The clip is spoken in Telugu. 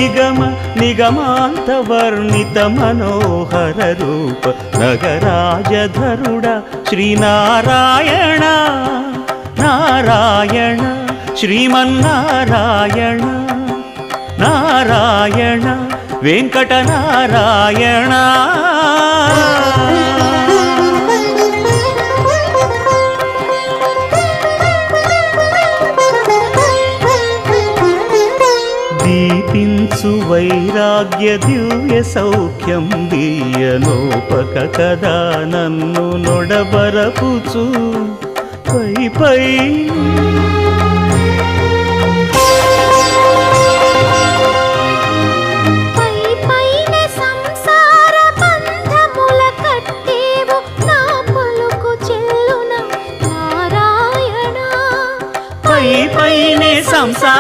నిగమ నిగమాంత వర్ణిత మనోహర రూప నగరాజధరుడ శ్రీనారాయణ నారాయణ శ్రీమన్నారాయణ నారాయణ వెంకటనారాయణ. దీపించు వైరాగ్య దివ్య సౌఖ్యం దీయనోపక కదా నన్ను నొడబరపుచు పై పై